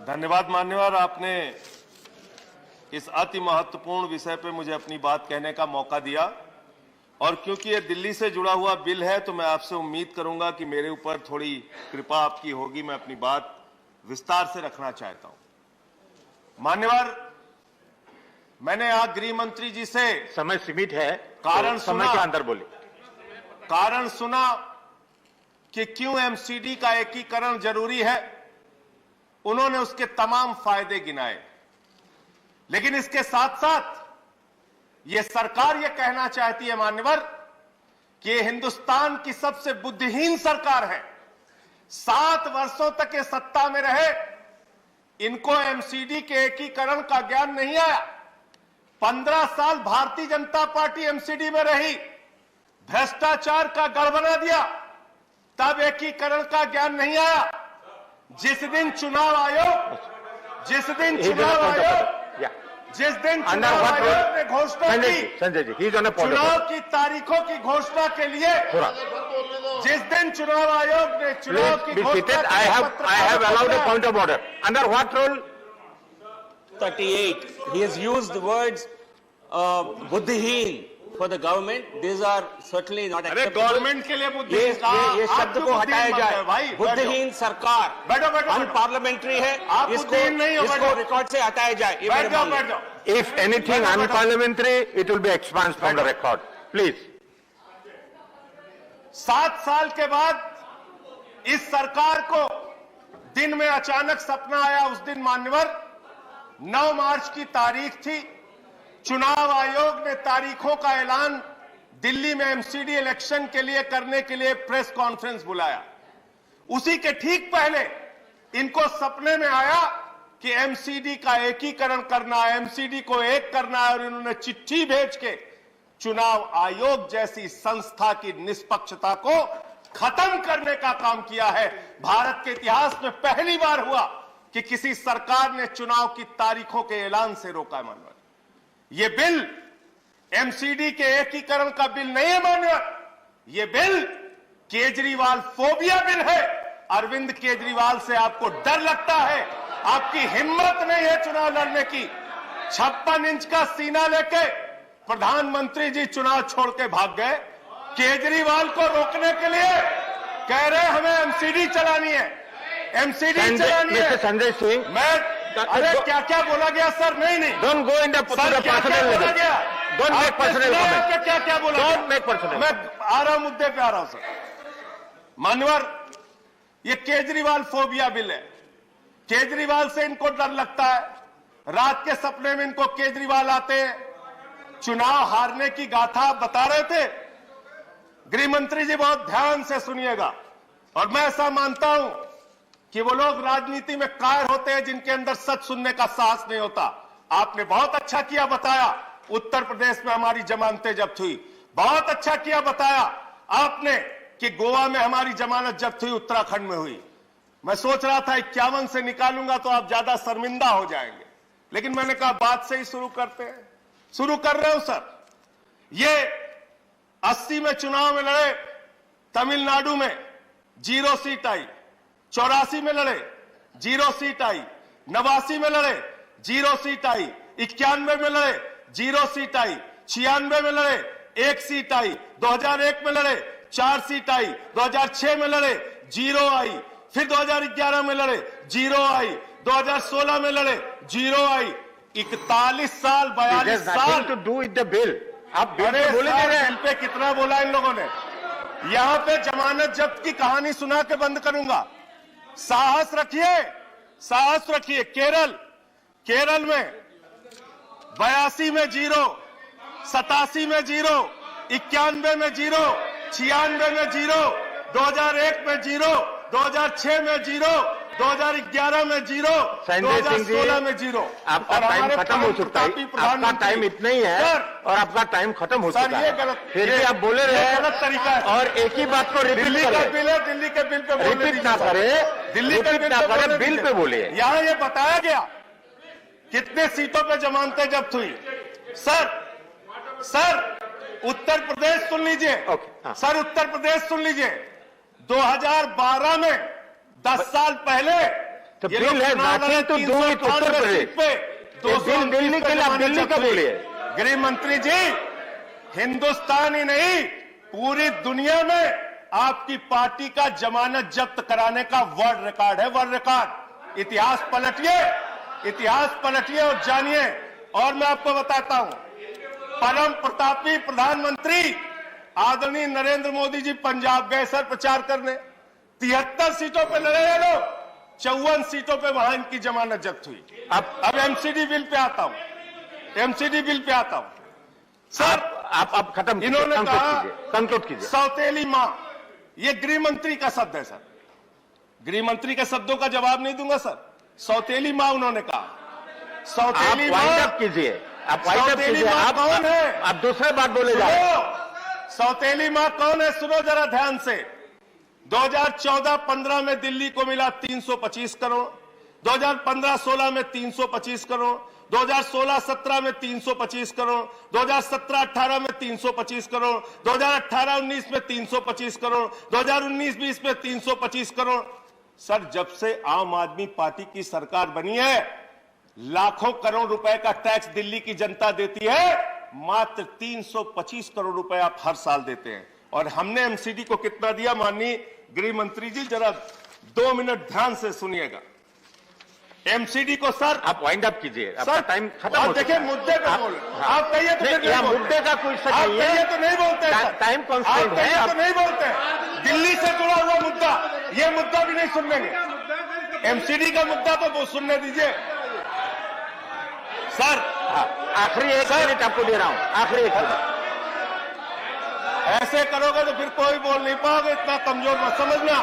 धन्यवाद मान्यवर, आपने इस अति महत्वपूर्ण विषय पे मुझे अपनी बात कहने का मौका दिया। और क्योंकि ये दिल्ली से जुड़ा हुआ बिल है तो मैं आपसे उम्मीद करूंगा कि मेरे ऊपर थोड़ी कृपा आपकी होगी। मैं अपनी बात विस्तार से रखना चाहता हूं। मान्यवर, मैंने आज गृह मंत्री जी से समय सीमित है, कारण तो समय के अंदर बोले। कारण सुना कि क्यों एमसीडी का एकीकरण जरूरी है। उन्होंने उसके तमाम फायदे गिनाए, लेकिन इसके साथ साथ यह सरकार यह कहना चाहती है मान्यवर कि यह हिंदुस्तान की सबसे बुद्धिहीन सरकार है। 7 वर्षों तक ये सत्ता में रहे, इनको एमसीडी के एकीकरण का ज्ञान नहीं आया। 15 साल भारतीय जनता पार्टी एमसीडी में रही, भ्रष्टाचार का गढ़ बना दिया, तब एकीकरण का ज्ञान नहीं आया। जिस दिन चुनाव आयोग ने घोषणा की, संजय जी, चुनाव की तारीखों की घोषणा के लिए, जिस दिन चुनाव आयोग ने चुनाव की घोषणा, I have allowed a point of order. Under what rule? 38. He has used the words buddhihin for the government. These are certainly not acceptable. Government के लिए बुद्धिहीन ये शब्द को हटाया जाए। बुद्धिहीन सरकार अनपार्लियामेंट्री है, इसको रिकॉर्ड से हटाया जाए। बैठ जाओ। If anything unparliamentary, it will be expunged from the record. Please. 7 साल के बाद इस सरकार को दिन में अचानक सपना आया। उस दिन मान्यवर 9 मार्च की तारीख थी। चुनाव आयोग ने तारीखों का ऐलान दिल्ली में एमसीडी इलेक्शन के लिए करने के लिए प्रेस कॉन्फ्रेंस बुलाया। उसी के ठीक पहले इनको सपने में आया कि एमसीडी का एकीकरण करना है, एमसीडी को एक करना है, और इन्होंने चिट्ठी भेज के चुनाव आयोग जैसी संस्था की निष्पक्षता को खत्म करने का काम किया है। भारत के इतिहास में पहली बार हुआ कि किसी सरकार ने चुनाव की तारीखों के ऐलान से रोका है। मानव, ये बिल एमसीडी के एकीकरण का बिल नहीं है मान्यवर, ये बिल केजरीवाल फोबिया बिल है। अरविंद केजरीवाल से आपको डर लगता है, आपकी हिम्मत नहीं है चुनाव लड़ने की। 56 इंच का सीना लेके प्रधानमंत्री जी चुनाव छोड़ के भाग गए। केजरीवाल को रोकने के लिए कह रहे हमें एमसीडी चलानी है, एमसीडी चलानी है। संजय सिंह, मैं अरे क्या क्या बोला गया सर? नहीं don't go in the sir, क्या क्या बोला गया? Don't make personal comment. क्या क्या बोला? Don't make personal. मैं आ रहा हूं, मुद्दे पे आ रहा हूं सर। मान्यवर, ये केजरीवाल फोबिया बिल है। केजरीवाल से इनको डर लगता है। रात के सपने में इनको केजरीवाल आते हैं। चुनाव हारने की गाथा बता रहे थे। गृह मंत्री जी बहुत ध्यान से सुनिएगा, और मैं ऐसा मानता हूं कि वो लोग राजनीति में कायर होते हैं जिनके अंदर सच सुनने का साहस नहीं होता। आपने बहुत अच्छा किया बताया, उत्तर प्रदेश में हमारी जमानतें जब्त हुई। बहुत अच्छा किया बताया आपने कि गोवा में हमारी जमानत जब्त हुई, उत्तराखंड में हुई। मैं सोच रहा था 51 से निकालूंगा तो आप ज्यादा शर्मिंदा हो जाएंगे, लेकिन मैंने कहा बात से ही शुरू करते हैं। शुरू कर रहे हो सर। ये 80 में चुनाव में लड़े, तमिलनाडु में 0 सीट आई। 84 में लड़े, 0 सीट आई। 89 में लड़े, 0 सीट आई। 91 में लड़े, 0 सीट आई। 96 में लड़े, 1 सीट आई। 2001 में लड़े, 4 सीट आई। 2006 में लड़े, 0 आई। फिर 2011 में लड़े, 0 आई। 2016 में लड़े, 0 आई। 41 साल, 42 साल to do with the bill. आप बिल पे कितना बोला इन लोगों ने? यहां पे जमानत जब्त की कहानी सुना के बंद करूंगा। साहस रखिए, साहस रखिए। केरल में 82 में 0, 87 में 0, 91 में 0, 96 में 0, 2001 में 0, 2006 में 0, 2011 में 0, 2016 में 0। आपका टाइम खत्म हो चुका है। आपका टाइम इतना ही है और आपका टाइम खत्म हो चुका है। ये गलत, फिर भी आप बोले रहे हैं, गलत तरीका है। और एक ही बात को रिपीट दिल्ली का बिल है, दिल्ली के बिल पे रिपीट ना करे, दिल्ली का बिल ना करे, बिल पे बोले। यहां ये बताया गया कितने सीटों पे जमानतें जब्त हुई। सर उत्तर प्रदेश सुन लीजिए। सर उत्तर प्रदेश सुन लीजिए। 2012 में 10 साल पहले तो ये बिल लोग है चुनाव लड़े nothing to do with 398 Uttar Pradesh. Seat पे, ये बिल दिल्ली के लिए आप दिल्ली का बोलिए। गृह मंत्री जी, हिंदुस्तान ही नहीं पूरी दुनिया में आपकी पार्टी का जमानत जब्त कराने का वर्ल्ड रिकॉर्ड है, वर्ल्ड रिकॉर्ड। इतिहास पलटिए और जानिए। और मैं आपको बताता हूं, परम प्रतापी प्रधानमंत्री आदरणीय नरेंद्र मोदी जी पंजाब गए सर प्रचार करने, 73 सीटों पे लड़े ये लोग, 54 सीटों पे वहां इनकी जमानत जब्त हुई। अब एमसीडी बिल पे आता हूं सर। आप खत्म इन्होंने कहा कंक्लूड कीजिए। सौतेली मां, ये गृह मंत्री का शब्द है सर, गृह मंत्री के शब्दों का जवाब नहीं दूंगा सर। सौतेली मां उन्होंने कहा, सौतेली मां कीजिए, आप वाइंड अप कीजिए। आप कौन है? आप दूसरे बात बोले जा रहे हैं। सौतेली मां कौन है? सुनो जरा ध्यान से। 2014-15 में दिल्ली को मिला 325 करोड़, 2015-16 में 325 करोड़, 2016-17 में 325 करोड़, 2017-18 में 325 करोड़, 2018-19 में 325 करोड़, 2019-20 में 325 करोड़। सर, जब से आम आदमी पार्टी की सरकार बनी है, लाखों करोड़ रुपए का टैक्स दिल्ली की जनता देती है, मात्र 325 करोड़ रुपए आप हर साल देते हैं। और हमने एमसीडी को कितना दिया? माननीय गृह मंत्री जी जरा 2 मिनट ध्यान से सुनिएगा। एमसीडी को सर आप वाइंड अप कीजिए, आपका सर टाइम खत्म हो देखिए, चुका है। मुद्दे पे बोल, आप कहिए तो फिर नहीं बोलते। मुद्दे का कोई सच आप नहीं कहिए है, तो नहीं बोलते सर। टाइम कॉन्स्टेंट आप है। कहिए तो नहीं बोलते। दिल्ली से जुड़ा हुआ मुद्दा, ये मुद्दा भी नहीं सुनेंगे। एमसीडी का मुद्दा तो वो सुनने दीजिए सर। आखिरी 1 मिनट आपको दे रहा हूं, आखिरी 1 मिनट। ऐसे करोगे तो फिर कोई बोल नहीं पाओगे। इतना कमजोर मत समझना,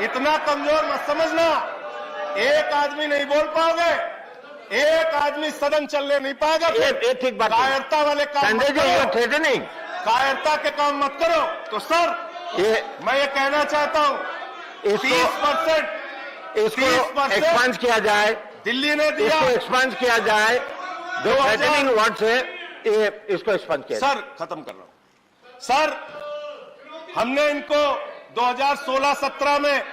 इतना कमजोर मत समझना। एक आदमी नहीं बोल पाओगे, एक आदमी सदन चलने नहीं पाएगा। ये ठीक बात, कायरता वाले काम मत संजय जी करो, थे नहीं, कायरता के काम मत करो। तो सर मैं ये कहना चाहता हूं, 30% इसको एक्सपांड किया जाए, दिल्ली ने दिया, इसको एक्सपांड किया जाए। जो थ्रेटनिंग वर्ड्स है, इसको एक्सपांड किया जाए। सर खत्म कर रहा हूं सर। हमने इनको 2016-17 में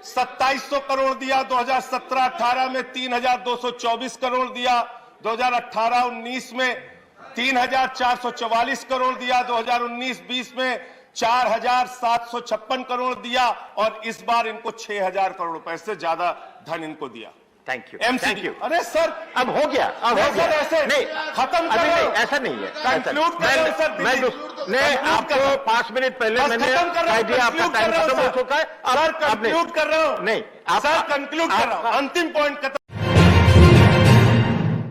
2700 करोड़ दिया, 2017-18 में 3224 करोड़ दिया, 2018-19 में 3444 करोड़ दिया, 2019-20 में 4756 करोड़ दिया, और इस बार इनको 6000 करोड़ रुपए से ज्यादा धन इनको दिया। Thank you, MCD. Thank you. अरे सर अब हो गया, अब हो गया। ऐसे नहीं, खत्म अभी करो, नहीं, ऐसा नहीं है। कंक्लूड करो सर। मैं आपको 5 मिनट पहले मैंने कह दिया, आपका टाइम खत्म हो चुका है। सर कंक्लूड कर रहा हूं। नहीं, सर कंक्लूड कर रहा हूं, अंतिम पॉइंट खत्म।